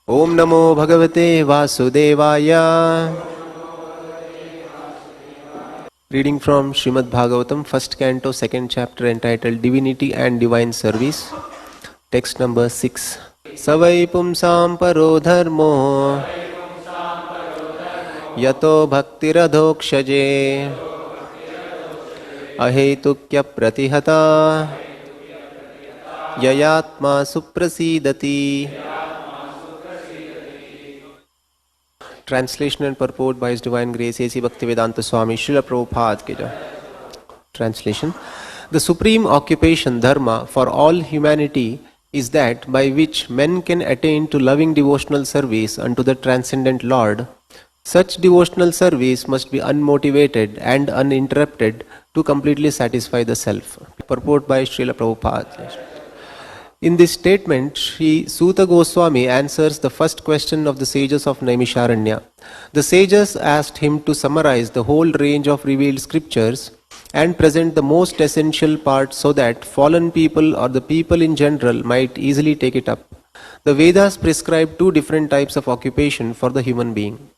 Om Namo Bhagavate Vasudevaya. Reading from Srimad Bhagavatam, first canto, second chapter, entitled Divinity and Divine Service. Text number 6. Savai pumsam paro dharmo yato bhaktiradhokshaje ahetukya pratihata yayatma suprasidati. Translation and purport by His Divine Grace A.C. Bhaktivedanta Swami Srila Prabhupada ki jai. Translation. The supreme occupation, Dharma, for all humanity is that by which men can attain to loving devotional service unto the transcendent Lord. Such devotional service must be unmotivated and uninterrupted to completely satisfy the self. Purport by Srila Prabhupada. In this statement, Sri Suta Goswami answers the first question of the sages of Naimisharanya. The sages asked him to summarize the whole range of revealed scriptures and present the most essential part so that fallen people or the people in general might easily take it up. The Vedas prescribe two different types of occupation for the human being.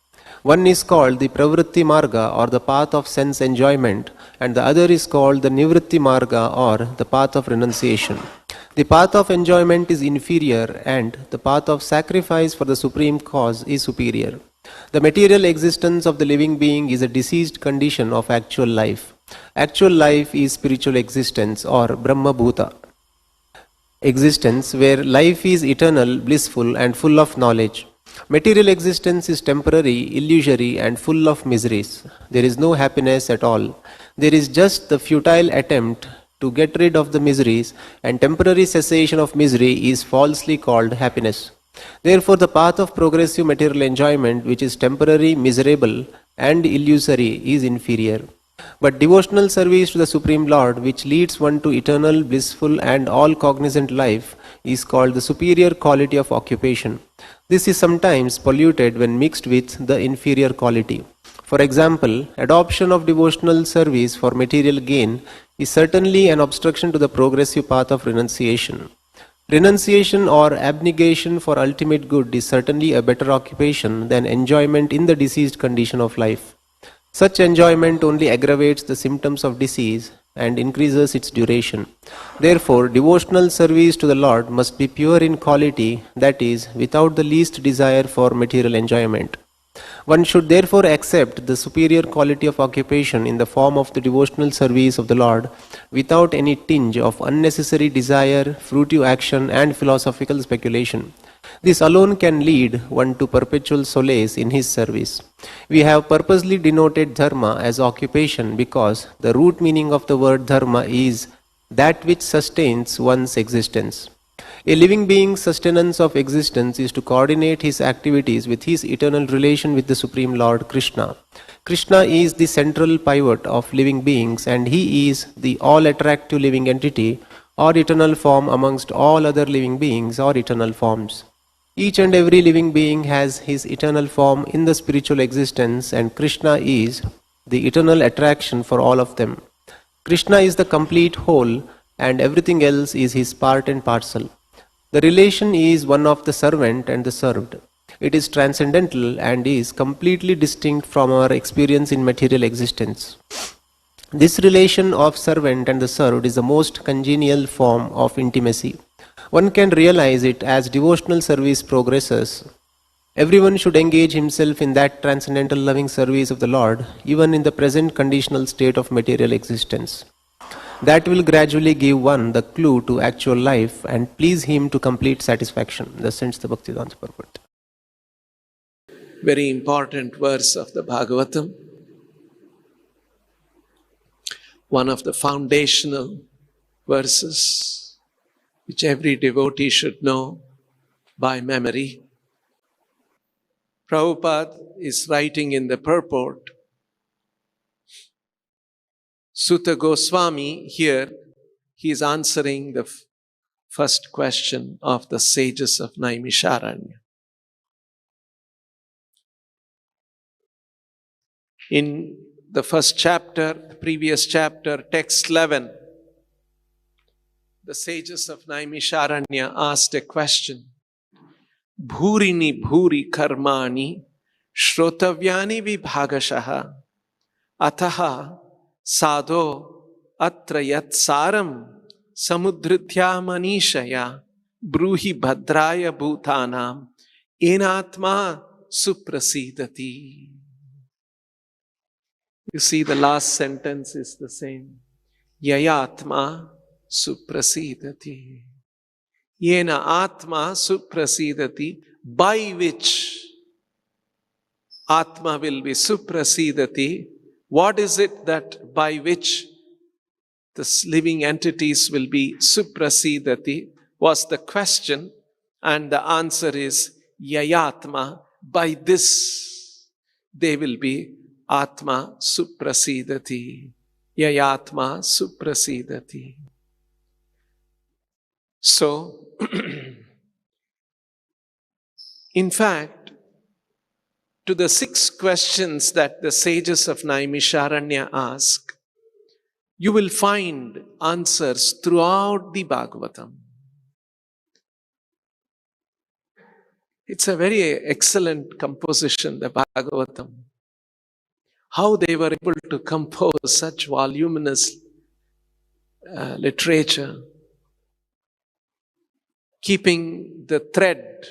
One is called the Pravritti Marga or the path of sense enjoyment, and the other is called the Nivritti Marga or the path of renunciation. The path of enjoyment is inferior and the path of sacrifice for the supreme cause is superior. The material existence of the living being is a diseased condition of actual life. Actual life is spiritual existence or Brahma Bhuta existence, where life is eternal, blissful and full of knowledge. Material existence is temporary, illusory and full of miseries. There is no happiness at all. There is just the futile attempt to get rid of the miseries, and temporary cessation of misery is falsely called happiness. Therefore, the path of progressive material enjoyment, which is temporary, miserable and illusory, is inferior. But devotional service to the Supreme Lord, which leads one to eternal, blissful and all-cognizant life, is called the superior quality of occupation. This is sometimes polluted when mixed with the inferior quality. For example, adoption of devotional service for material gain is certainly an obstruction to the progressive path of renunciation. Renunciation or abnegation for ultimate good is certainly a better occupation than enjoyment in the diseased condition of life. Such enjoyment only aggravates the symptoms of disease and increases its duration. Therefore, devotional service to the Lord must be pure in quality, that is, without the least desire for material enjoyment. One should therefore accept the superior quality of occupation in the form of the devotional service of the Lord without any tinge of unnecessary desire, fruitive action and philosophical speculation. This alone can lead one to perpetual solace in his service. We have purposely denoted dharma as occupation because the root meaning of the word dharma is that which sustains one's existence. A living being's sustenance of existence is to coordinate his activities with his eternal relation with the Supreme Lord Krishna. Krishna is the central pivot of living beings and he is the all-attractive living entity or eternal form amongst all other living beings or eternal forms. Each and every living being has his eternal form in the spiritual existence and Krishna is the eternal attraction for all of them. Krishna is the complete whole and everything else is his part and parcel. The relation is one of the servant and the served. It is transcendental and is completely distinct from our experience in material existence. This relation of servant and the served is the most congenial form of intimacy. One can realize it as devotional service progresses. Everyone should engage himself in that transcendental loving service of the Lord, even in the present conditional state of material existence. That will gradually give one the clue to actual life and please him to complete satisfaction. Thus ends the Bhaktivedanta purport. Very important verse of the Bhagavatam. One of the foundational verses which every devotee should know by memory. Prabhupada is writing in the purport. Suta Goswami here, he is answering the first question of the sages of Naimisharanya. In the first chapter, previous chapter, text 11, the sages of Naimisharanya asked a question. bhurini bhuri karmani shrotavyani vibhagashaha ataha sadho atra yat saram samudritya manishaya bruhi bhadraya bhutanam enatma suprasidati. You see, the last sentence is the same. Yayatma suprasidati. Yena atma suprasidati, by which Atma will be suprasidati. What is it that by which the living entities will be suprasidati was the question, and the answer is Yayatma. By this they will be Atma suprasidati. Yayatma suprasidati. So, in fact, to the 6 questions that the sages of Naimisharanya ask, you will find answers throughout the Bhagavatam. It's a very excellent composition, the Bhagavatam. How they were able to compose such voluminous literature, keeping the thread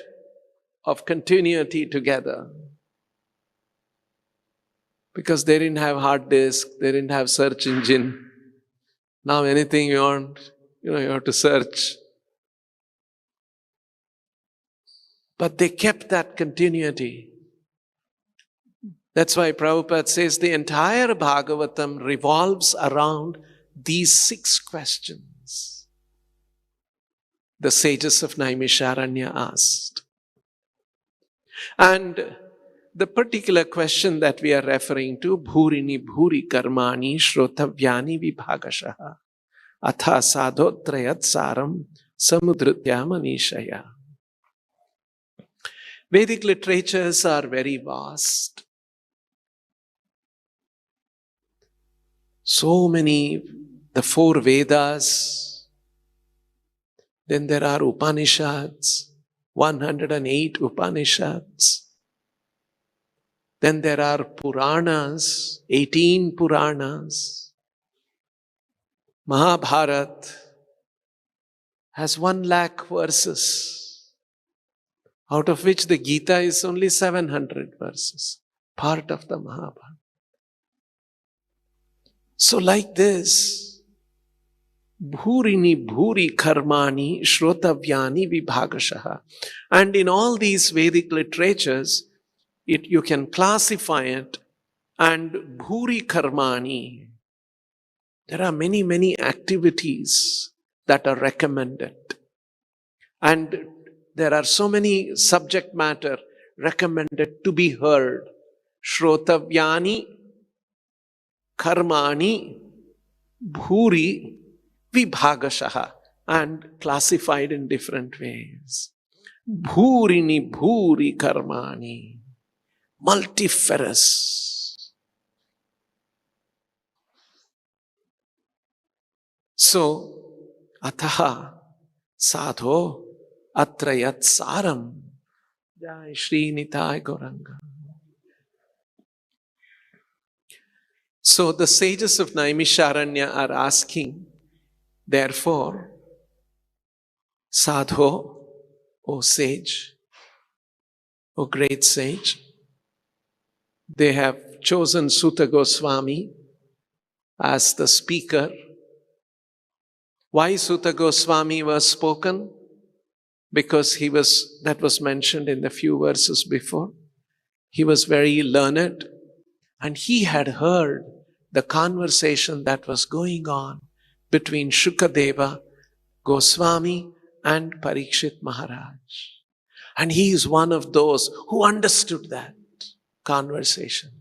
of continuity together. Because they didn't have hard disk, they didn't have search engine. Now anything you want, you have to search. But they kept that continuity. That's why Prabhupada says the entire Bhagavatam revolves around these 6 questions the sages of Naimisharanya asked. And the particular question that we are referring to, bhurini bhuri karmani shrotavyani vibhagashaha atha sadhotrayat saram samudritya manishaya. Vedic literatures are very vast. So many, the 4 Vedas, then there are Upanishads, 108 Upanishads. Then there are Puranas, 18 Puranas. Mahabharata has 1,00,000 verses, out of which the Gita is only 700 verses, part of the Mahabharata. So like this, bhurini bhuri karmani shrotavyani vibhagashaha. And in all these Vedic literatures, you can classify it, and bhuri karmani. There are many, many activities that are recommended. And there are so many subject matter recommended to be heard. Shrotavyani karmani bhuri vibhagashaha, and classified in different ways. Bhurini bhuri karmani. Multifarious. So, ataha sadho atrayat saram. Jai Shri Nitai Gauranga. So the sages of Naimisharanya are asking, therefore, sadho, O sage, O great sage, they have chosen Sutta Goswami as the speaker. Why Sutta Goswami was spoken? Because that was mentioned in the few verses before. He was very learned, and he had heard the conversation that was going on between Shukadeva Goswami and Parikshit Maharaj. And he is one of those who understood that conversation.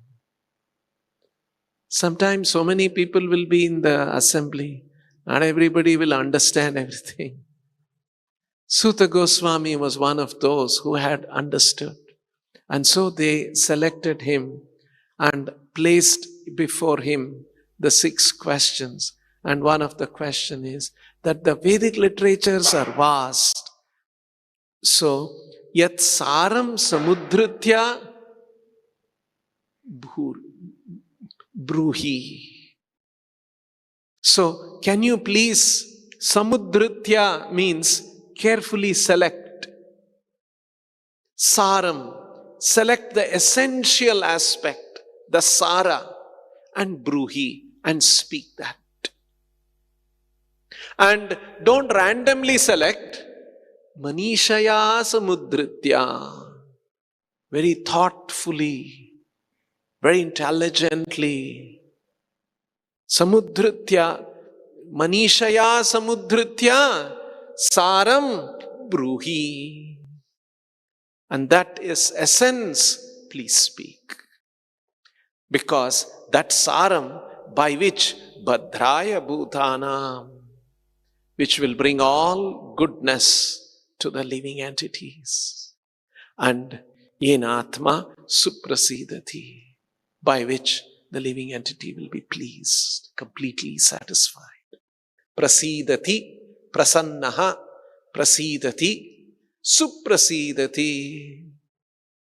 Sometimes so many people will be in the assembly, not everybody will understand everything. Sutta Goswami was one of those who had understood. And so they selected him and placed before him the 6 questions. And one of the questions is that the Vedic literatures are vast. So Yat saram samudritya bruhi. So, can you please, samudritya means carefully select. Saram, select the essential aspect, the sara, and bruhi, and speak that. And don't randomly select. Manishaya samudritya. Very thoughtfully, very intelligently. Samudritya. Manishaya samudritya. Saram bruhi. And that is essence, please speak. Because that saram by which Bhadraya Bhutanam, which will bring all goodness to the living entities. And Yenatma Suprasidati, by which the living entity will be pleased, completely satisfied. Prasidati, prasannaha, prasidati, suprasidati,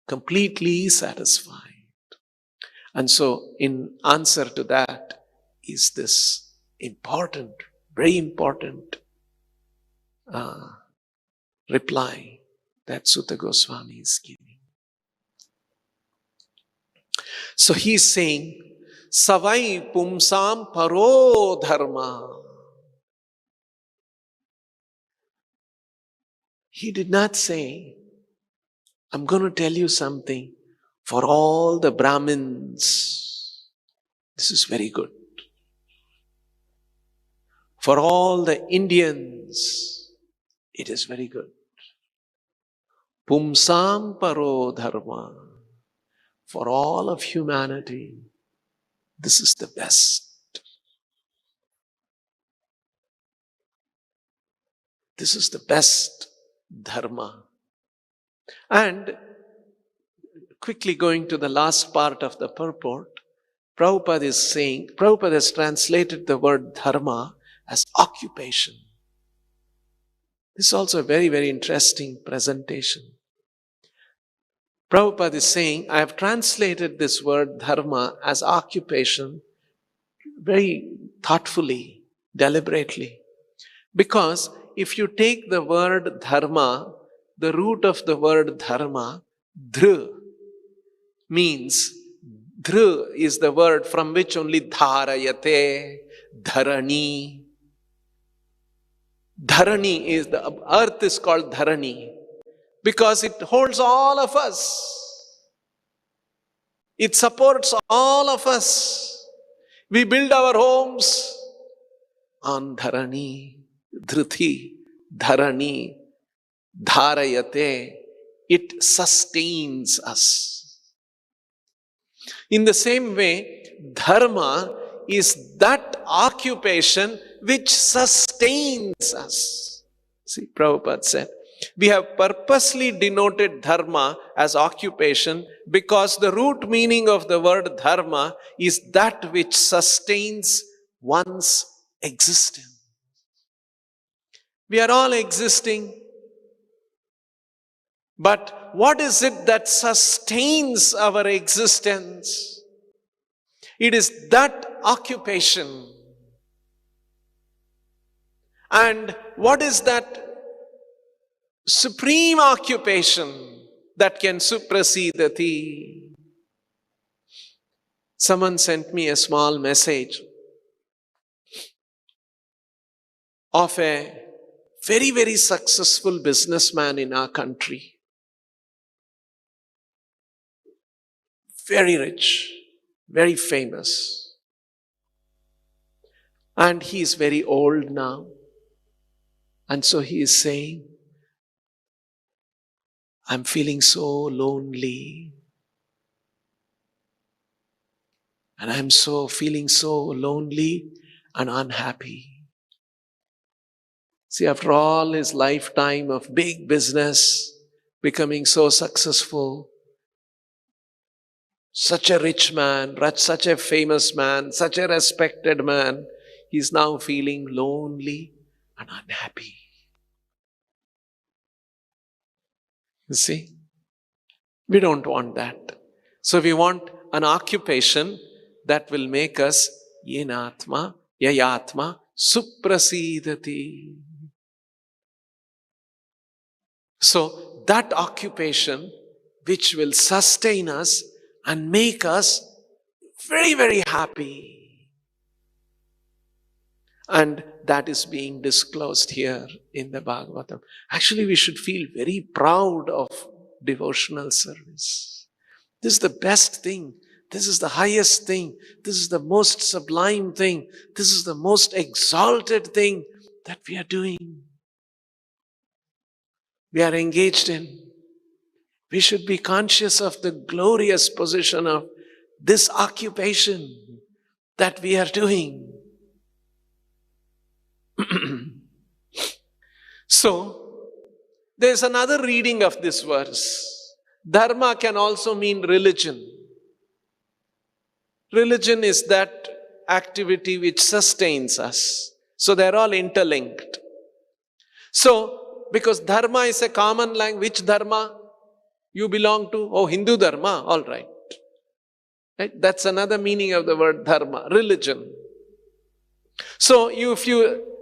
completely satisfied. And so, in answer to that is this important, very important reply that Sutta Goswami is giving. So he's saying, Savai pumsam paro dharma. He did not say, I'm going to tell you something for all the Brahmins. This is very good. For all the Indians, it is very good. Pumsam paro dharma. For all of humanity, this is the best. This is the best dharma. And quickly going to the last part of the purport, Prabhupada is saying, Prabhupada has translated the word dharma as occupation. This is also a very, very interesting presentation. Prabhupada is saying, I have translated this word dharma as occupation very thoughtfully, deliberately. Because if you take the word dharma, the root of the word dharma, dhr, means, dhr is the word from which only dharayate, dharani. Dharani is, the earth is called dharani because it holds all of us. It supports all of us. We build our homes on dharani, dhruti, dharani, dharayate. It sustains us. In the same way, dharma is that occupation which sustains us. See, Prabhupada said, we have purposely denoted dharma as occupation because the root meaning of the word dharma is that which sustains one's existence. We are all existing, but what is it that sustains our existence? It is that occupation. And what is that supreme occupation that can suprasidati? Someone sent me a small message of a very, very successful businessman in our country. Very rich, very famous. And he is very old now. And so he is saying, I'm feeling so lonely. And I'm feeling so lonely and unhappy. See, after all his lifetime of big business, becoming so successful, such a rich man, such a famous man, such a respected man, he's now feeling lonely and unhappy. You see? We don't want that. So we want an occupation that will make us yenatma, yayatma, suprasidati. So that occupation which will sustain us and make us very, very happy. And that is being disclosed here in the Bhagavatam. Actually, we should feel very proud of devotional service. This is the best thing. This is the highest thing. This is the most sublime thing. This is the most exalted thing that we are doing. We are engaged in. We should be conscious of the glorious position of this occupation that we are doing. So, there's another reading of this verse. Dharma can also mean religion. Religion is that activity which sustains us. So they're all interlinked. So, because dharma is a common language, which dharma you belong to? Oh, Hindu dharma, all right. Right? That's another meaning of the word dharma, religion. So,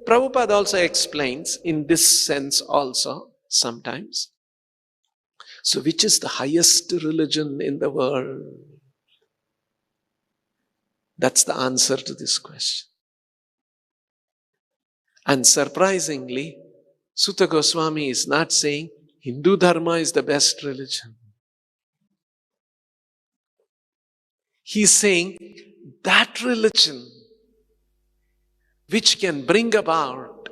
Prabhupada also explains in this sense also sometimes. So, which is the highest religion in the world? That's the answer to this question. And surprisingly, Sutta Goswami is not saying Hindu Dharma is the best religion. He's saying that religion which can bring about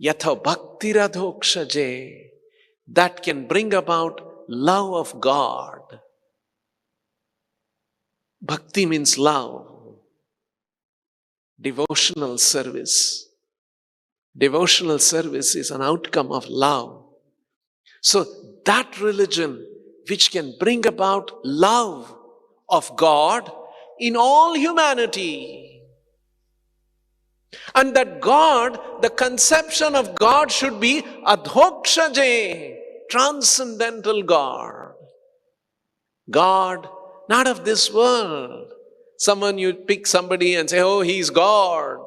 yatha bhaktiradhokshaje, that can bring about love of God. Bhakti means love. Devotional service. Devotional service is an outcome of love. So that religion which can bring about love of God in all humanity. And that God, the conception of God should be adhokshaje, transcendental God. God, not of this world. You pick somebody and say, oh, he's God.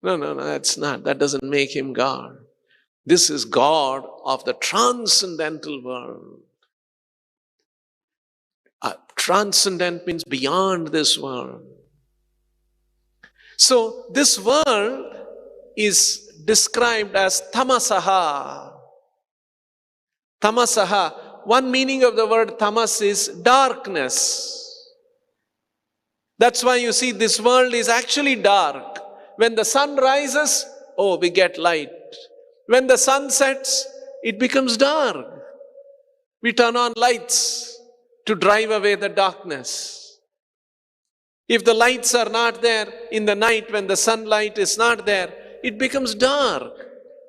No, that's not. That doesn't make him God. This is God of the transcendental world. Transcendent means beyond this world. So this world is described as tamasaha. Tamasaha. One meaning of the word tamas is darkness. That's why you see this world is actually dark. When the sun rises, oh, we get light. When the sun sets, it becomes dark. We turn on lights to drive away the darkness. If the lights are not there in the night, when the sunlight is not there, it becomes dark.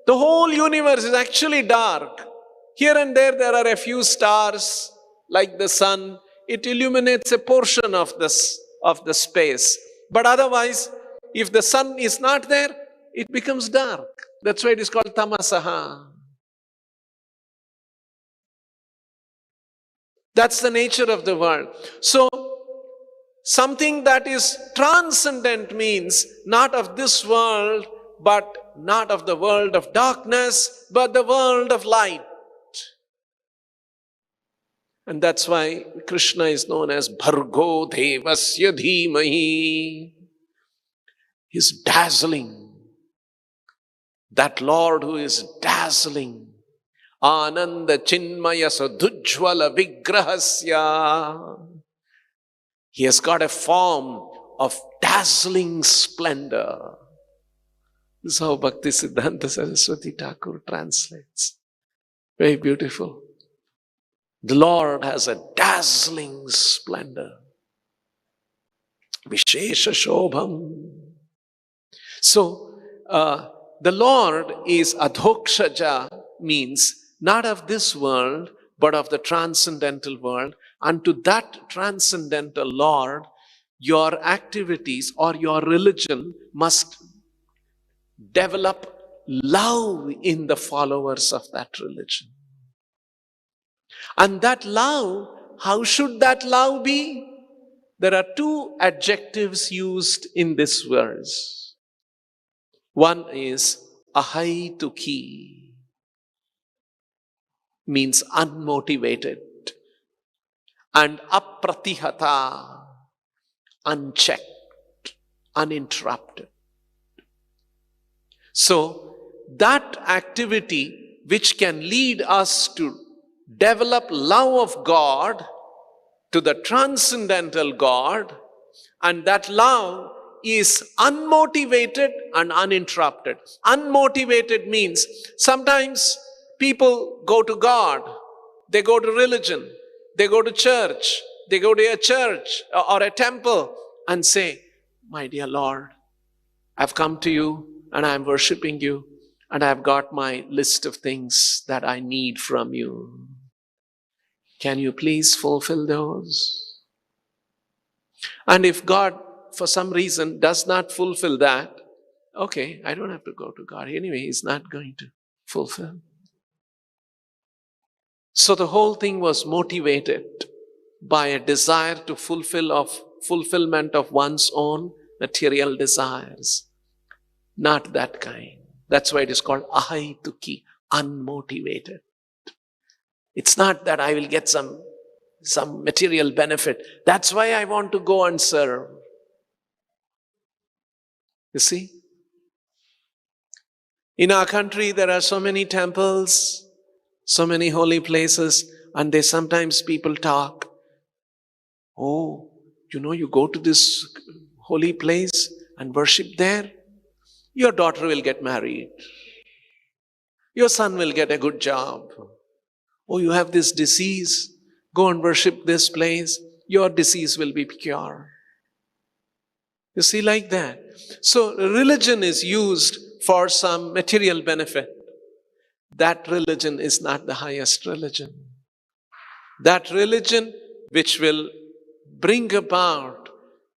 The whole universe is actually dark. Here and there are a few stars, like the sun. It illuminates a portion of the space. But otherwise, if the sun is not there, it becomes dark. That's why it is called tamasaha. That's the nature of the world. So, something that is transcendent means not of this world, but not of the world of darkness, but the world of light. And that's why Krishna is known as Bhargo Devasya Dhimahi. He's dazzling. That Lord who is dazzling. Ananda Chinmaya Sadhujvala Vigrahasya. He has got a form of dazzling splendor. This is how Bhaktisiddhanta Saraswati Thakur translates. Very beautiful. The Lord has a dazzling splendor. Vishesha Shobham. So, the Lord is adhokshaja, means not of this world, but of the transcendental world. And to that transcendental Lord, your activities or your religion must develop love in the followers of that religion. And that love, how should that love be? There are two adjectives used in this verse. One is ahaituki, means unmotivated, and apratihata, unchecked, uninterrupted. So, that activity which can lead us to develop love of God, to the transcendental God, and that love is unmotivated and uninterrupted. Unmotivated means sometimes people go to God, they go to religion, they go to church, they go to a church or a temple and say, my dear Lord, I've come to you and I'm worshiping you and I've got my list of things that I need from you. Can you please fulfill those? And if God, for some reason, does not fulfill that, okay, I don't have to go to God. Anyway, He's not going to fulfill. So the whole thing was motivated by a desire to fulfillment of one's own material desires. Not that kind. That's why it is called ahaituki, unmotivated. It's not that I will get some material benefit. That's why I want to go and serve. You see? In our country, there are so many temples, so many holy places, and sometimes people talk, oh, you go to this holy place and worship there, your daughter will get married. Your son will get a good job. Oh, you have this disease, go and worship this place, your disease will be cured. You see, like that. So religion is used for some material benefit. That religion is not the highest religion. That religion which will bring about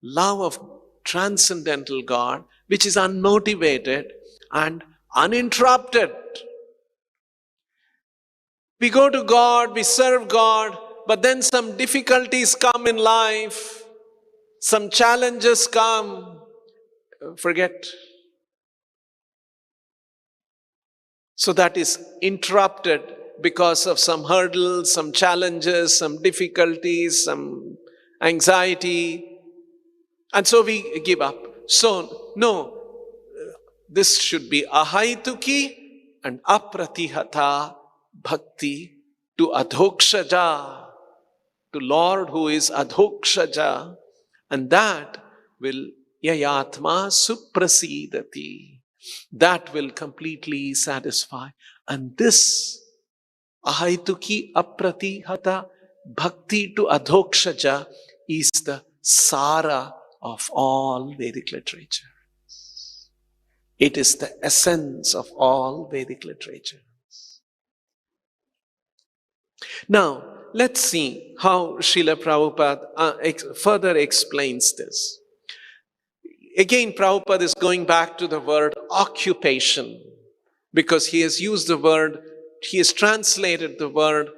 love of transcendental God, which is unmotivated and uninterrupted. We go to God, we serve God, but then some difficulties come in life, some challenges come, forget. So that is interrupted because of some hurdles, some challenges, some difficulties, some anxiety, and so we give up. So, no, this should be ahaituki and apratihata bhakti to adhokshaja, to Lord who is adhokshaja, and that will yayatma suprasidati, that will completely satisfy. And this ahaituki apratihata bhakti to adhokshaja is the sara of all Vedic literature. It is the essence of all Vedic literature. Now, let's see how Srila Prabhupada further explains this. Again, Prabhupada is going back to the word occupation, because he has translated the word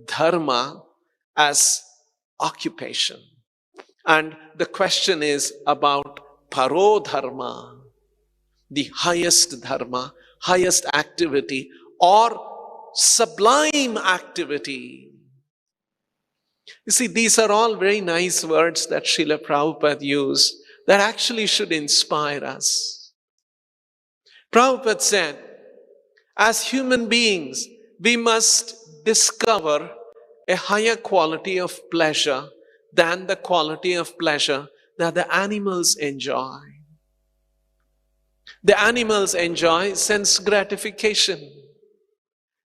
dharma as occupation. And the question is about parodharma, the highest dharma, highest activity, or sublime activity. You see, these are all very nice words that Srila Prabhupada used that actually should inspire us. Prabhupada said, as human beings, we must discover a higher quality of pleasure than the quality of pleasure that the animals enjoy. The animals enjoy sense gratification.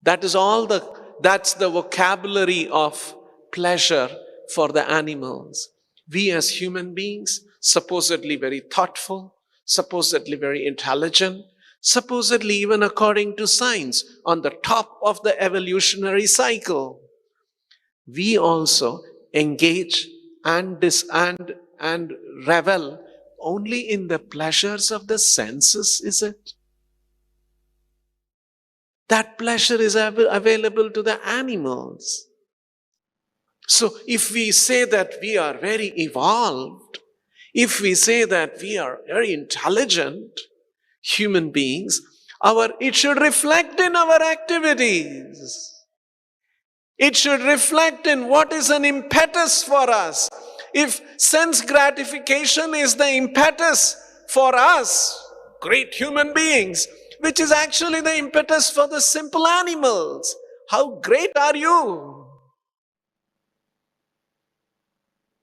That's the vocabulary of pleasure for the animals. We as human beings, supposedly very thoughtful, supposedly very intelligent, supposedly even according to science, on the top of the evolutionary cycle, we also engage and revel only in the pleasures of the senses, is it? That pleasure is available to the animals. So if we say that we are very evolved, if we say that we are very intelligent human beings, it should reflect in our activities. It should reflect in what is an impetus for us. If sense gratification is the impetus for us, great human beings, which is actually the impetus for the simple animals, how great are you?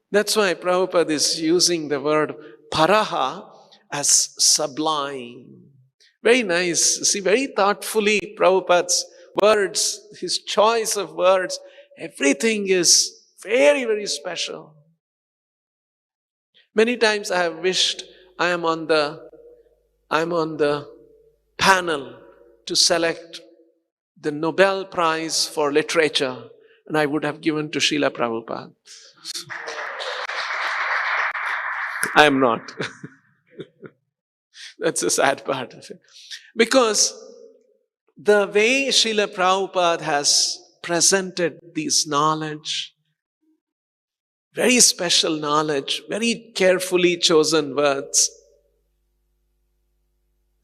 That's why Prabhupada is using the word paraha as sublime. Very nice. See, very thoughtfully Prabhupada's words, his choice of words, everything is very, very special. Many times I have wished I'm on the panel to select the Nobel Prize for Literature, and I would have given to Srila Prabhupada. I am not. That's the sad part of it. Because the way Srila Prabhupada has presented this knowledge, very special knowledge, very carefully chosen words.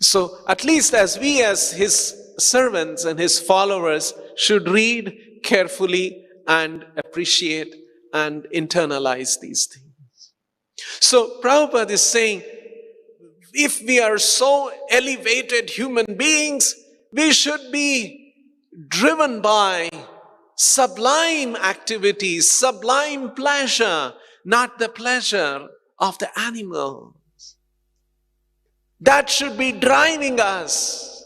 So at least as we as his servants and his followers should read carefully and appreciate and internalize these things. So Prabhupada is saying, if we are so elevated human beings, we should be driven by sublime activities, sublime pleasure, not the pleasure of the animals. That should be driving us.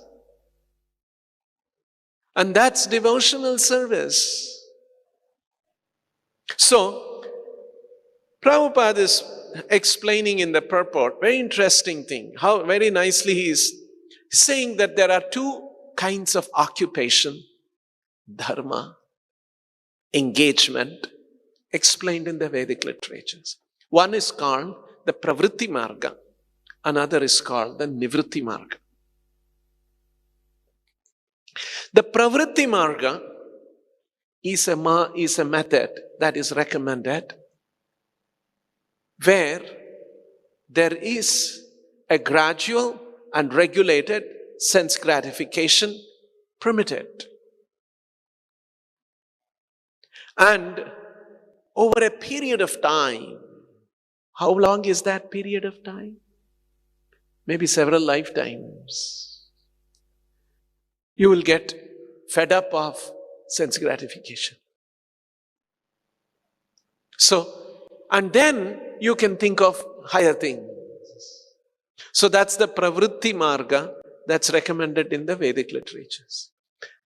And that's devotional service. So, Prabhupada is explaining in the purport, very interesting thing, how very nicely he is saying that there are two kinds of occupation, dharma, engagement, explained in the Vedic literatures. One is called the pravritti marga, another is called the nivritti marga. The pravritti marga is a method that is recommended where there is a gradual and regulated sense gratification permitted. And over a period of time, how long is that period of time? Maybe several lifetimes. You will get fed up of sense gratification. So, and then you can think of higher things. So that's the pravritti marga that's recommended in the Vedic literatures.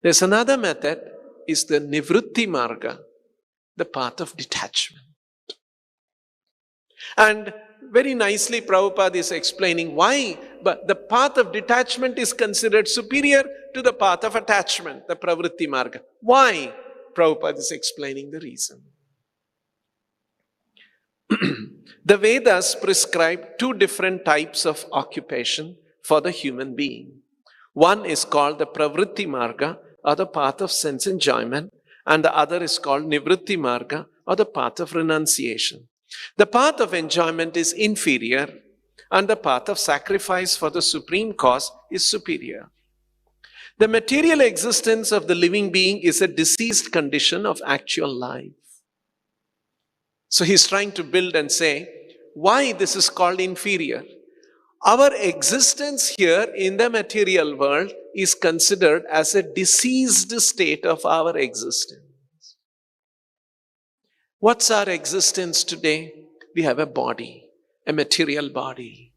There's another method, is the nivritti marga, the path of detachment. And very nicely Prabhupada is explaining why, but the path of detachment is considered superior to the path of attachment, the pravritti marga. Why? Prabhupada is explaining the reason. The Vedas prescribe two different types of occupation for the human being. One is called the pravritti marga, or the path of sense enjoyment, and the other is called nivritti marga, or the path of renunciation. The path of enjoyment is inferior, and the path of sacrifice for the supreme cause is superior. The material existence of the living being is a diseased condition of actual life. So he's trying to build and say, why this is called inferior? Our existence here in the material world is considered as a diseased state of our existence. What's our existence today? We have a body, a material body.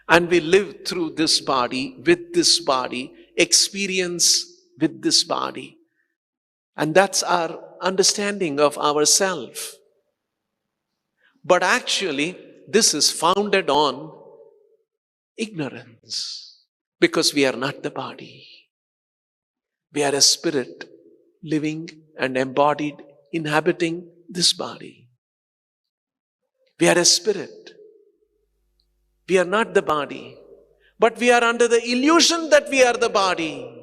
And we live through this body, with this body, experience with this body. And that's our understanding of ourself. But actually, this is founded on ignorance, because we are not the body. We are a spirit living and embodied, inhabiting this body. We are a spirit. We are not the body, but we are under the illusion that we are the body.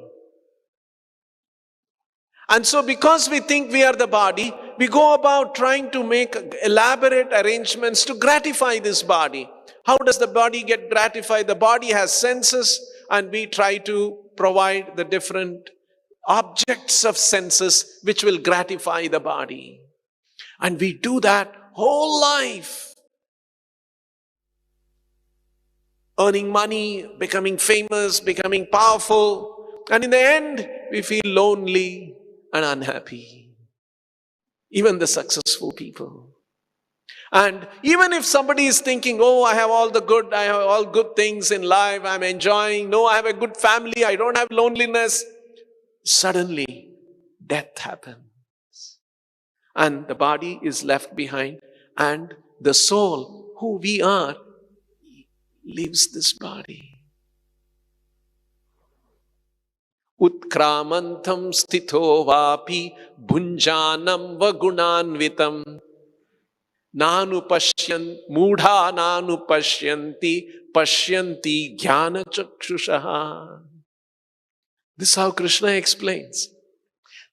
And so because we think we are the body, we go about trying to make elaborate arrangements to gratify this body. How does the body get gratified? The body has senses, and we try to provide the different objects of senses which will gratify the body. And we do that whole life. Earning money, becoming famous, becoming powerful. And in the end, we feel lonely and unhappy. Even the successful people. And even if somebody is thinking, oh, I have all good things in life, I'm enjoying, no, I have a good family, I don't have loneliness. Suddenly, death happens. And the body is left behind, and the soul, who we are, leaves this body. Utkramantam sthito vapi bhunjanam vagunanvitam nanu mudha nanu pashyanti jnana chakshushaha. This is how Krishna explains.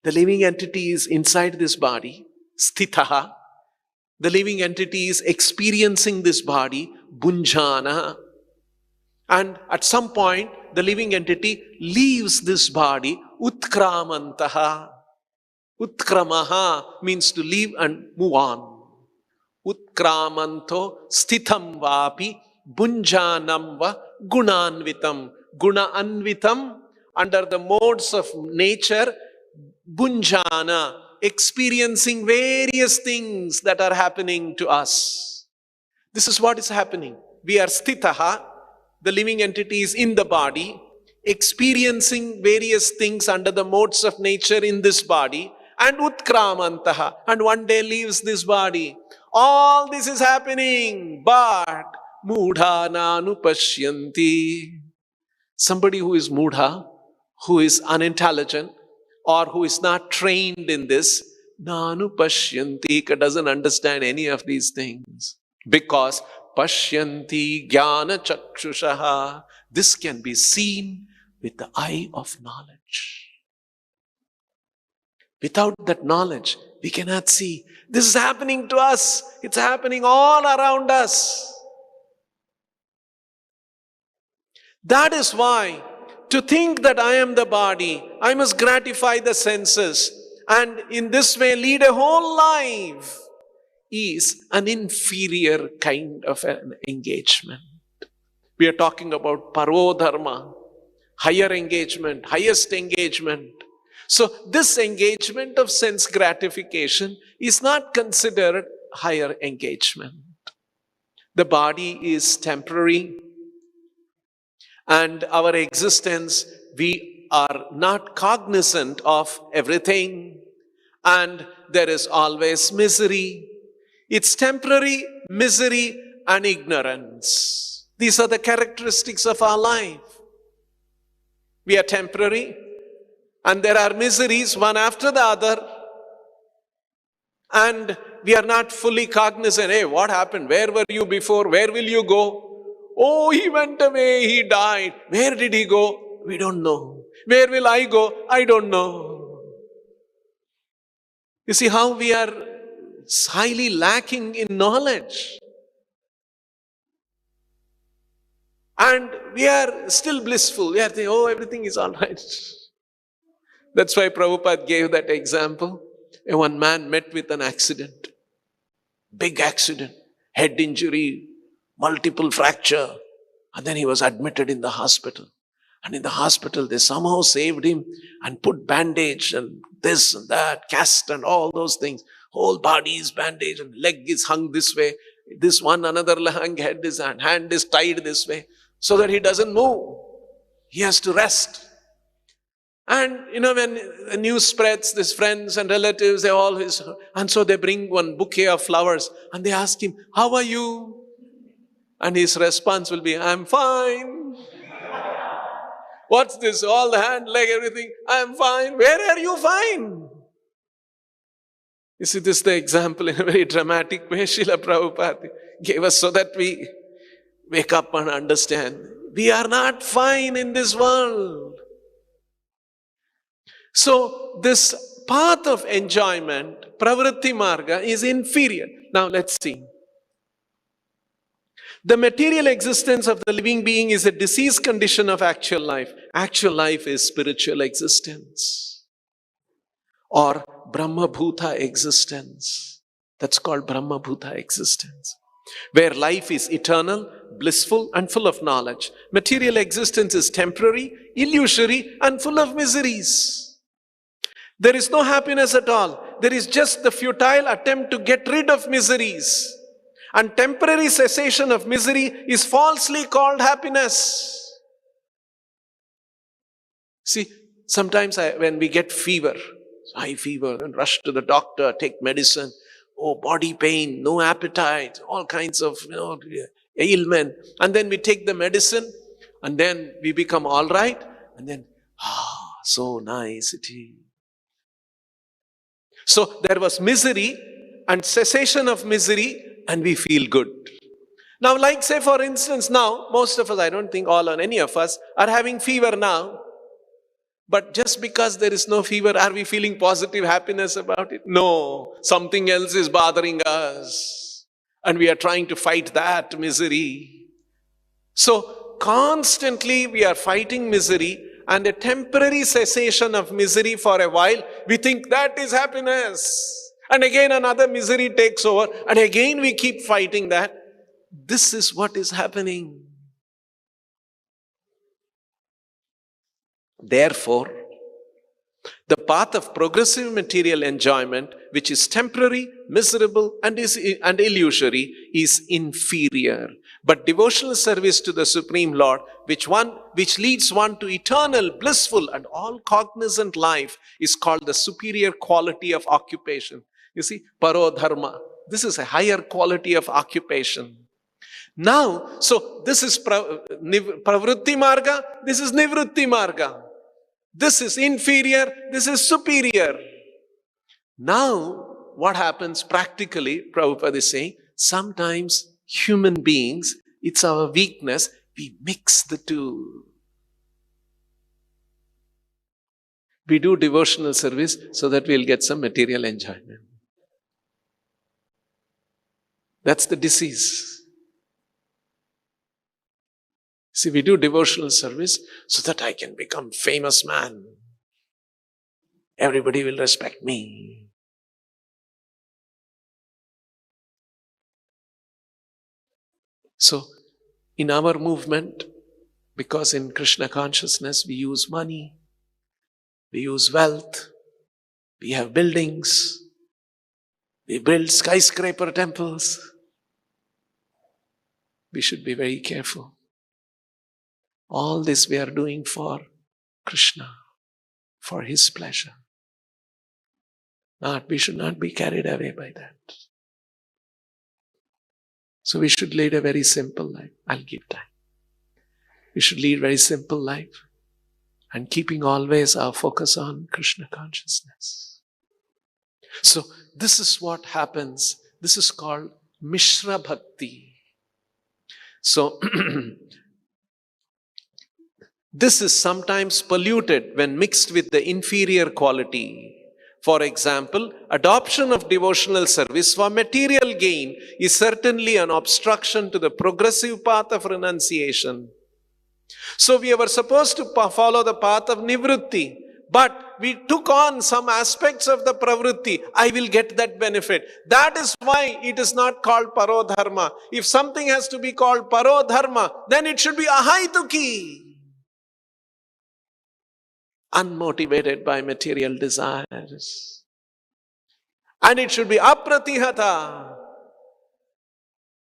The living entity is inside this body, sthitaha. The living entity is experiencing this body, bhunjana. And at some point, the living entity leaves this body, utkramantaha. Utkramaha means to leave and move on. Utkramanto sthitham vapi bhunjanam va gunanvitam. Gunaanvitam, under the modes of nature, bhunjana, experiencing various things that are happening to us. This is what is happening. We are sthitaha, the living entity is in the body, experiencing various things under the modes of nature in this body, and utkramantaha, and one day leaves this body. All this is happening, but mudha nanu pashyanti. Somebody who is mudha, who is unintelligent, or who is not trained in this, nanu pashyanti, doesn't understand any of these things. Because pashyanti jnana chakshushaha, this can be seen with the eye of knowledge. Without that knowledge, we cannot see. This is happening to us. It's happening all around us. That is why, to think that I am the body, I must gratify the senses, and in this way lead a whole life, is an inferior kind of an engagement. We are talking about paro dharma, higher engagement, highest engagement. So this engagement of sense gratification is not considered higher engagement. The body is temporary, and our existence, we are not cognizant of everything, and there is always misery. It's temporary misery and ignorance. These are the characteristics of our life. We are temporary, and there are miseries one after the other, and we are not fully cognizant. Hey, what happened? Where were you before? Where will you go? Oh, he went away, he died. Where did he go? We don't know. Where will I go? I don't know. You see how we are highly lacking in knowledge. And we are still blissful. We are thinking, oh, everything is all right. That's why Prabhupada gave that example. One man met with an accident. Big accident. Head injury, multiple fracture. And then he was admitted in the hospital. And in the hospital, they somehow saved him and put bandage and this and that, cast and all those things. Whole body is bandaged and leg is hung this way. This one, another hung head is and hand is tied this way so that he doesn't move. He has to rest. And when the news spreads, his friends and relatives, and so they bring one bouquet of flowers and they ask him, how are you? And his response will be, I'm fine. What's this? All the hand, leg, everything. I'm fine. Where are you fine? You see, this is the example in a very dramatic way Srila Prabhupada gave us so that we wake up and understand. We are not fine in this world. So this path of enjoyment, pravritti marga, is inferior. Now let's see. The material existence of the living being is a diseased condition of actual life. Actual life is spiritual existence or Brahma Bhuta existence. That's called Brahma Bhuta existence, where life is eternal, blissful, and full of knowledge. Material existence is temporary, illusory, and full of miseries. There is no happiness at all. There is just the futile attempt to get rid of miseries. And temporary cessation of misery is falsely called happiness. See, sometimes when we get fever, high fever, and rush to the doctor, take medicine, oh, body pain, no appetite, all kinds of ailment. And then we take the medicine, and then we become all right, and then, so nice it is. So there was misery and cessation of misery, and we feel good. Now, like say for instance, now, most of us, I don't think all or any of us, are having fever now. But just because there is no fever, are we feeling positive happiness about it? No, something else is bothering us. And we are trying to fight that misery. So, constantly we are fighting misery, and a temporary cessation of misery for a while, we think that is happiness. And again another misery takes over, and again we keep fighting that. This is what is happening. Therefore, the path of progressive material enjoyment, which is temporary, miserable, and illusory, is inferior. But devotional service to the Supreme Lord, which leads one to eternal, blissful, and all-cognizant life, is called the superior quality of occupation. You see, paro dharma. This is a higher quality of occupation. Now, so this is pravritti marga, this is nivritti marga. This is inferior, this is superior. Now, what happens practically, Prabhupada is saying, sometimes human beings, it's our weakness, we mix the two. We do devotional service so that we'll get some material enjoyment. That's the disease. See, we do devotional service so that I can become famous man. Everybody will respect me. So, in our movement, because in Krishna consciousness we use money, we use wealth, we have buildings, we build skyscraper temples. We should be very careful. All this we are doing for Krishna, for His pleasure. We should not be carried away by that. So we should lead a very simple life. I'll give time. We should lead a very simple life and keeping always our focus on Krishna consciousness. So this is what happens. This is called Mishra Bhakti. So this is sometimes polluted when mixed with the inferior quality. For example, adoption of devotional service for material gain is certainly an obstruction to the progressive path of renunciation. So we were supposed to follow the path of nivritti, but we took on some aspects of the pravritti. I will get that benefit. That is why it is not called paro dharma. If something has to be called paro dharma, then it should be ahaituki. Unmotivated by material desires. And it should be apratihata.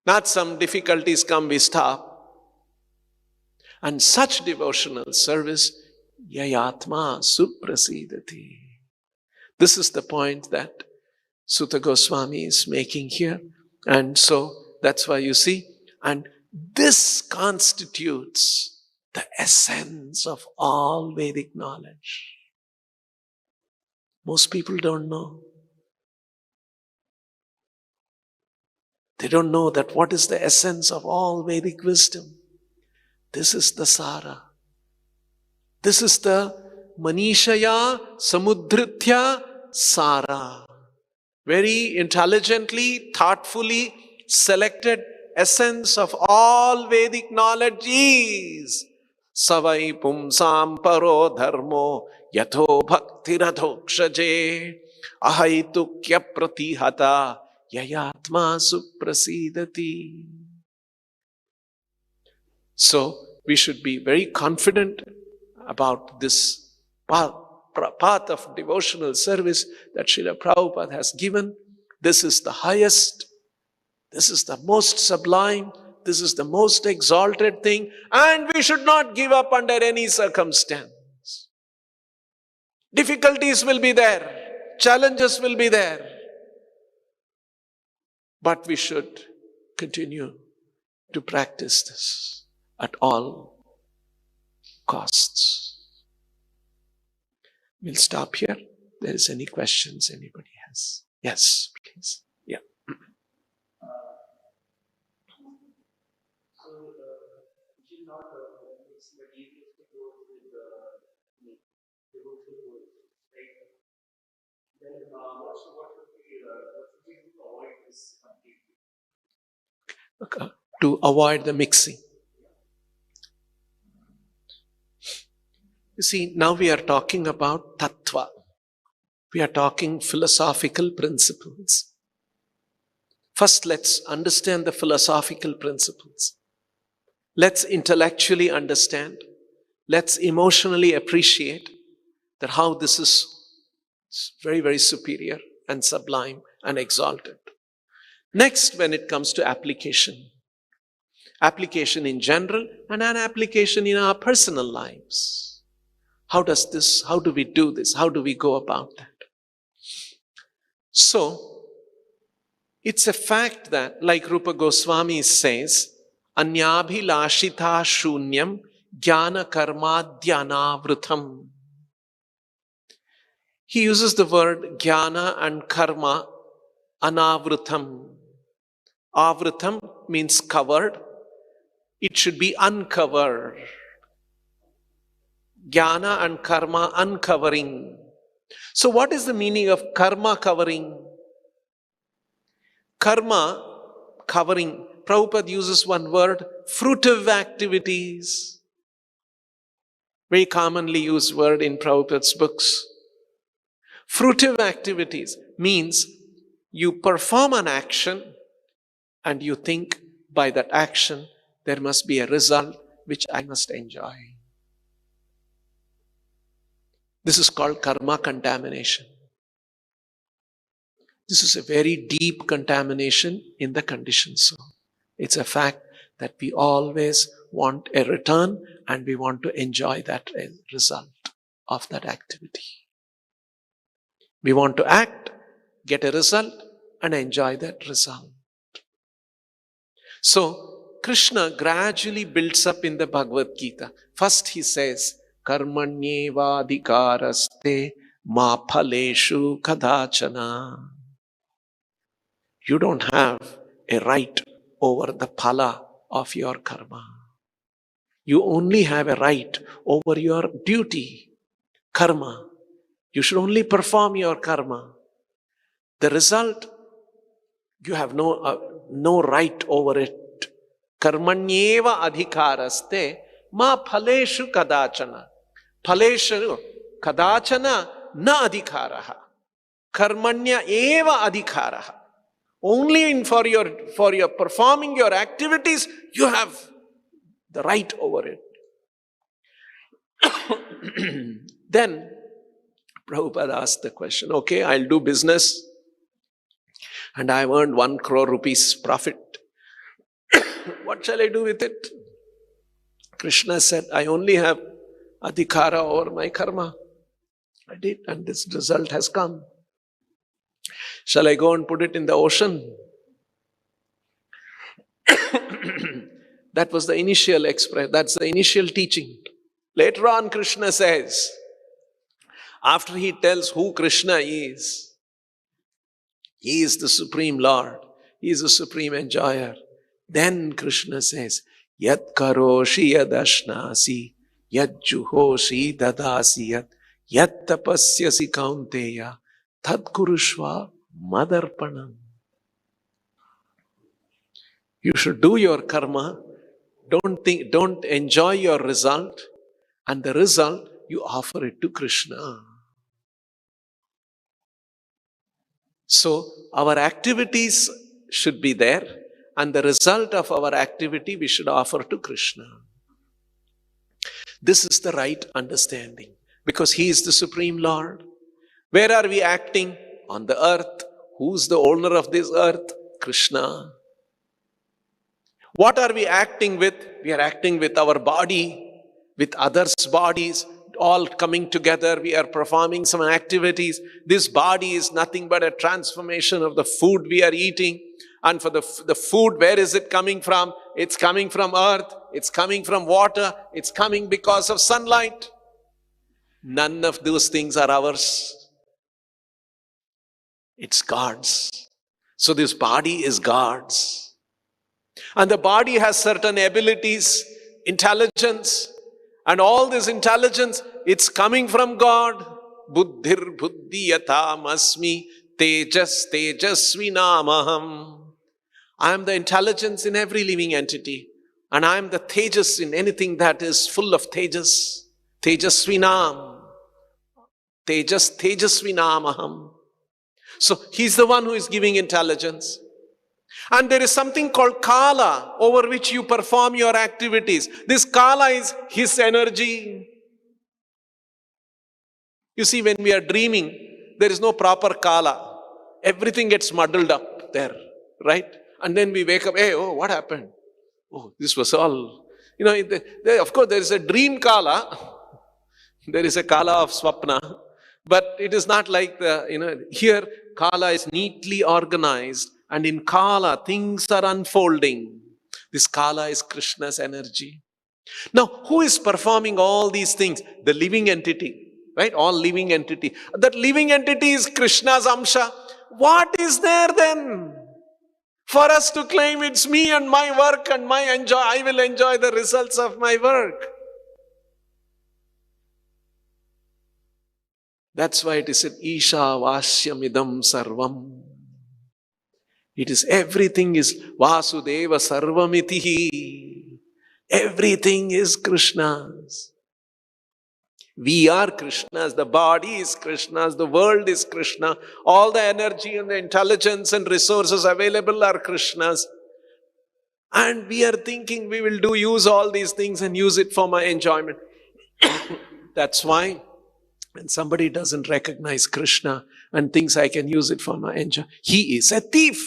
Not some difficulties come, we stop. And such devotional service, yayatma suprasidati. This is the point that Sutta Goswami is making here. And so, that's why you see, and this constitutes the essence of all Vedic knowledge. Most people don't know. They don't know that what is the essence of all Vedic wisdom. This is the Sara. This is the Manishaya Samudritya Sara. Very intelligently, thoughtfully selected essence of all Vedic knowledge is Savai Pumsam Paro Dharmo Yatho Bhakti Radhokshaje Ahaitukya Pratihata Yayatma Suprasidati. So, we should be very confident about this path of devotional service that Srila Prabhupada has given. This is the highest, this is the most sublime, this is the most exalted thing, and we should not give up under any circumstance. Difficulties will be there, challenges will be there, but we should continue to practice this at all costs. We'll stop here. If there is any questions anybody has. Yes, please. Yeah. Okay. To avoid the mixing. You see, now we are talking about tattva. We are talking philosophical principles. First, let's understand the philosophical principles. Let's intellectually understand. Let's emotionally appreciate that how this is very, very superior and sublime and exalted. Next, when it comes to application in general and an application in our personal lives. How do we do this? How do we go about that? So, it's a fact that, like Rupa Goswami says, Anyabhilashita shunyam jnana karma dhyanavrutam. He uses the word jnana and karma, anavrutam. Avrutam means covered. It should be uncovered. Jnana and karma, uncovering. So what is the meaning of karma covering? Karma covering, Prabhupada uses one word, fruitive activities. Very commonly used word in Prabhupada's books. Fruitive activities means you perform an action and you think by that action there must be a result which I must enjoy. This is called karma contamination. This is a very deep contamination in the conditioned soul. It's a fact that we always want a return and we want to enjoy that result of that activity. We want to act, get a result, and enjoy that result. So, Krishna gradually builds up in the Bhagavad Gita. First he says, Karmanyeva adhikaraste ma phaleshu kadachana. You don't have a right over the phala of your karma. You only have a right over your duty, karma. You should only perform your karma. The result, you have no right over it. Karmanyeva adhikaraste ma phaleshu kadachana. Phaleshu kadachana na adhikaraha. Karmanya eva adhikaraha. Only for your performing your activities, you have the right over it. Then Prabhupada asked the question, okay, I'll do business and I've earned 1 crore rupees profit. What shall I do with it? Krishna said, I only have adhikara over my karma. I did, and this result has come. Shall I go and put it in the ocean? That was the initial expression. That's the initial teaching. Later on, Krishna says, after he tells who Krishna is, he is the Supreme Lord. He is the Supreme Enjoyer. Then Krishna says, Yat karoshi yadashnasi, yat juhoshi dadasi yat tapasyasi kaunteya, Tad kurushva madarpanam. You should do your karma. Don't enjoy your result. And the result, you offer it to Krishna. So our activities should be there, and the result of our activity we should offer to Krishna. This is the right understanding, because He is the Supreme Lord. Where are we acting? On the earth. Who's the owner of this earth? Krishna. What are we acting with? We are acting with our body, with others' bodies, all coming together. We are performing some activities. This body is nothing but a transformation of the food we are eating. And for the food, where is it coming from? It's coming from earth. It's coming from water. It's coming because of sunlight. None of those things are ours. It's God's. So this body is God's. And the body has certain abilities, intelligence, and all this intelligence, it's coming from God. Buddhir buddhiyatam asmi tejas tejasvinamaham. I am the intelligence in every living entity, and I am the tejas in anything that is full of tejas. Tejasvinam. Tejas tejasvinamaham. So He's the one who is giving intelligence. And there is something called Kala, over which you perform your activities. This Kala is His energy. You see, when we are dreaming, there is no proper Kala. Everything gets muddled up there, right? And then we wake up, hey, oh, what happened? Oh, this was all. Of course, there is a dream Kala. There is a Kala of Swapna. But it is not like here Kala is neatly organized, and in Kala things are unfolding. This Kala is Krishna's energy. Now, who is performing all these things? The living entity, right? All living entity. That living entity is Krishna's Amsha. What is there then for us to claim it's me and my work and I will enjoy the results of my work? That's why it is said, Isha Vasyamidam Sarvam. It is everything is Vasudeva Sarvamitihi. Everything is Krishna's. We are Krishna's. The body is Krishna's. The world is Krishna. All the energy and the intelligence and resources available are Krishna's. And we are thinking we will use all these things and use it for my enjoyment. That's why when somebody doesn't recognize Krishna and thinks I can use it for my enjoyment, he is a thief.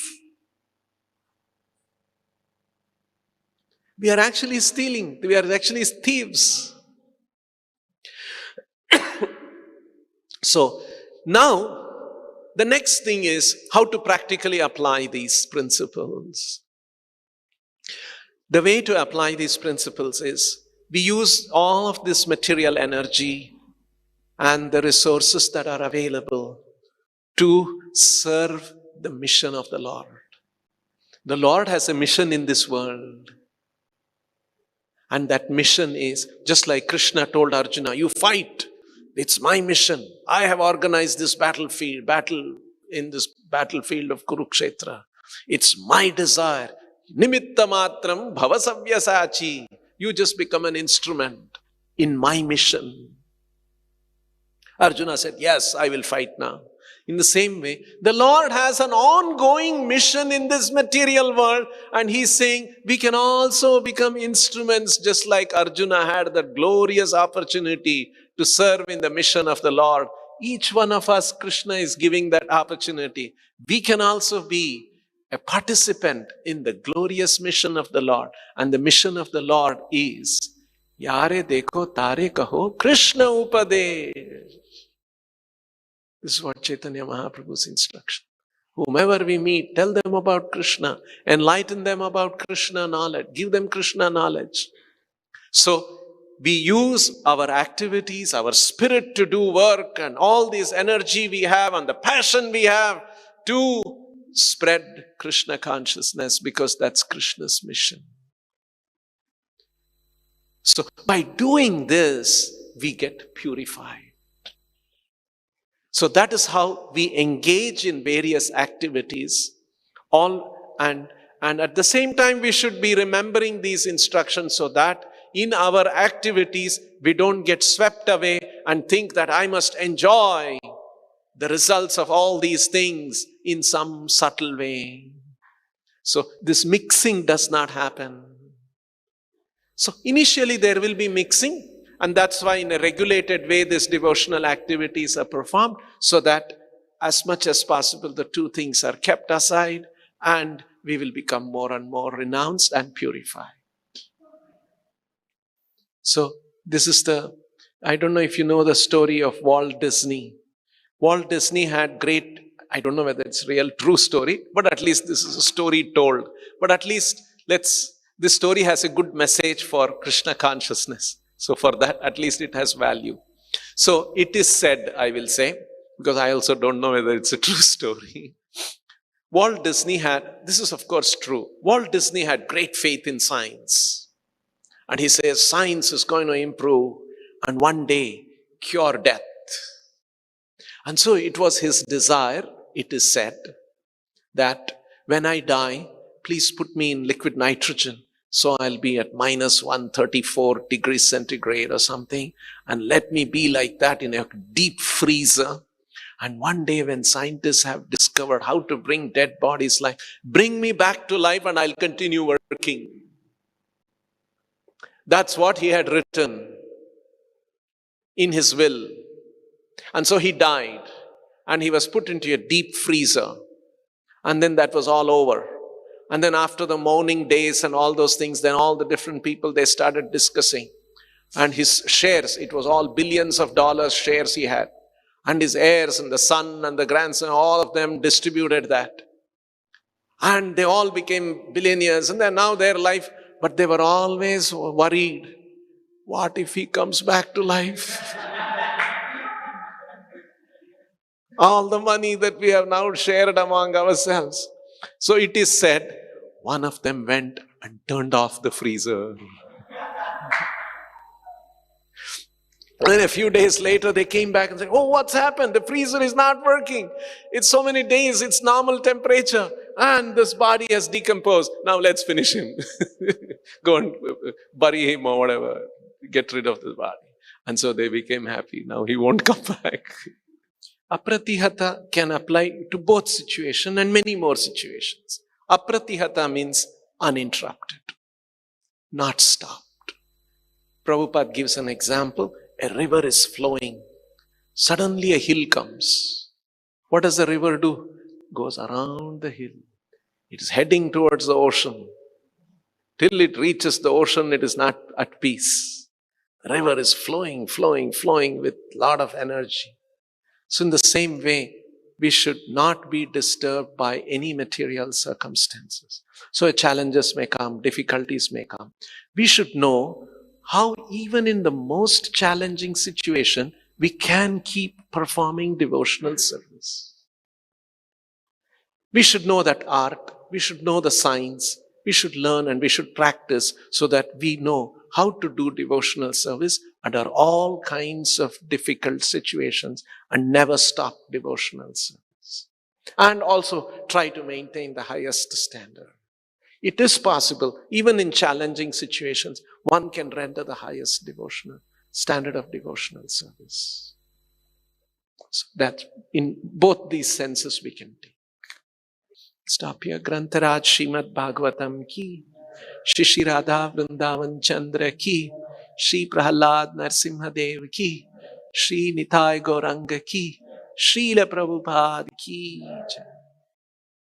We are actually stealing. We are actually thieves. So now the next thing is how to practically apply these principles. The way to apply these principles is we use all of this material energy and the resources that are available to serve the mission of the Lord. The Lord has a mission in this world. And that mission is, just like Krishna told Arjuna, you fight. It's my mission. I have organized this battle in this battlefield of Kurukshetra. It's my desire. Nimitta matram bhavasavyasachi. You just become an instrument in my mission. Arjuna said, yes, I will fight now. In the same way, the Lord has an ongoing mission in this material world, and He's saying we can also become instruments, just like Arjuna had that glorious opportunity to serve in the mission of the Lord. Each one of us, Krishna is giving that opportunity. We can also be a participant in the glorious mission of the Lord. And the mission of the Lord is, Yare dekho tare kaho Krishna upadesh. This is what Chaitanya Mahaprabhu's instruction. Whomever we meet, tell them about Krishna, enlighten them about Krishna knowledge, give them Krishna knowledge. So we use our activities, our spirit to do work, and all this energy we have and the passion we have to spread Krishna consciousness, because that's Krishna's mission. So by doing this, we get purified. So that is how we engage in various activities. And at the same time, we should be remembering these instructions so that in our activities, we don't get swept away and think that I must enjoy the results of all these things in some subtle way. So this mixing does not happen. So initially there will be mixing, and that's why in a regulated way these devotional activities are performed, so that as much as possible the two things are kept aside and we will become more and more renounced and purified. So this is I don't know if you know the story of Walt Disney. Walt Disney had I don't know whether it's real, true story, but at least this is a story told. But at least this story has a good message for Krishna consciousness. So for that, at least it has value. So it is said, I will say, because I also don't know whether it's a true story. Walt Disney this is of course true, Walt Disney had great faith in science. And he says science is going to improve and one day cure death. And so it was his desire, it is said, that when I die, please put me in liquid nitrogen, so I'll be at minus 134 degrees centigrade or something, and let me be like that in a deep freezer. And one day when scientists have discovered how to bring dead bodies life, bring me back to life and I'll continue working. That's what he had written in his will. And so he died and he was put into a deep freezer. And then that was all over. And then after the mourning days and all those things, then all the different people, they started discussing. And his shares, it was all billions of dollars shares he had. And his heirs and the son and the grandson, all of them distributed that. And they all became billionaires and then now their life, but they were always worried. What if he comes back to life? All the money that we have now shared among ourselves. So it is said, one of them went and turned off the freezer. And then a few days later, they came back and said, oh, what's happened? The freezer is not working. It's so many days, it's normal temperature. And this body has decomposed. Now let's finish him. Go and bury him or whatever. Get rid of the body. And so they became happy. Now he won't come back. Apratihata can apply to both situations and many more situations. Apratihata means uninterrupted, not stopped. Prabhupada gives an example. A river is flowing. Suddenly a hill comes. What does the river do? Goes around the hill. It is heading towards the ocean. Till it reaches the ocean, it is not at peace. The river is flowing, flowing, flowing with a lot of energy. So in the same way, we should not be disturbed by any material circumstances. So challenges may come, difficulties may come. We should know how even in the most challenging situation, we can keep performing devotional service. We should know that art, we should know the science, we should learn and we should practice so that we know how to do devotional service under all kinds of difficult situations and never stop devotional service. And also try to maintain the highest standard. It is possible, even in challenging situations, one can render the highest devotional standard of devotional service. So that in both these senses we can take. Stop here. Grantaraj Srimad Bhagavatam ki, Shri Radha Vrindavan Chandra ki, Shri Prahlad Narsimha Dev ki, Shri Nitai Gauranga ki, Srila Prabhupada ki.